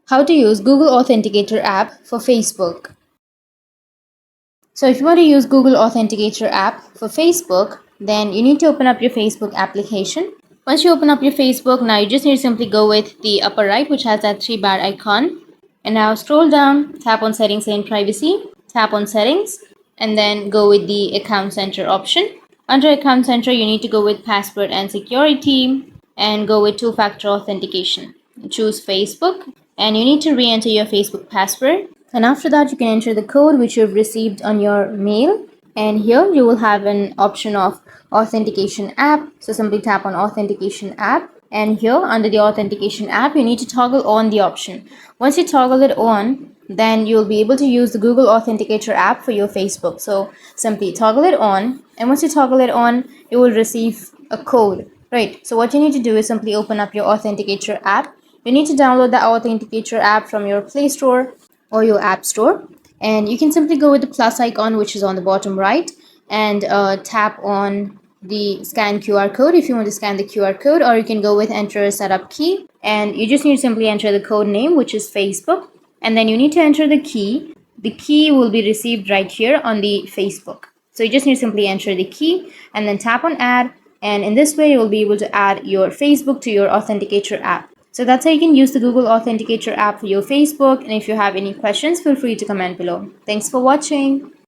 How to use Google Authenticator app for Facebook. So if you want to use Google Authenticator app for Facebook, then you need to open up your Facebook application. Once you open up your Facebook, now you just need to simply go with the upper right, which has that 3-bar icon. And now scroll down, tap on Settings and Privacy, tap on Settings, and then go with the Account Center option. Under Account Center, you need to go with Password and Security and go with Two-Factor Authentication. Choose Facebook and you need to re-enter your Facebook password. And after that, you can enter the code which you've received on your mail. And here you will have an option of authentication app. So simply tap on authentication app. And here under the authentication app, you need to toggle on the option. Once you toggle it on, then you'll be able to use the Google Authenticator app for your Facebook. So simply toggle it on. And once you toggle it on, you will receive a code. Right. So what you need to do is simply open up your Authenticator app. You need to download the Authenticator app from your Play Store or your App Store, and you can simply go with the plus icon which is on the bottom right and tap on the scan QR code if you want to scan the QR code, or you can go with enter a setup key, and you just need to simply enter the code name, which is Facebook, and then you need to enter the key. The key will be received right here on the Facebook. So you just need to simply enter the key and then tap on add, and in this way you will be able to add your Facebook to your Authenticator app. So that's how you can use the Google Authenticator app for your Facebook, and if you have any questions, feel free to comment below. Thanks for watching.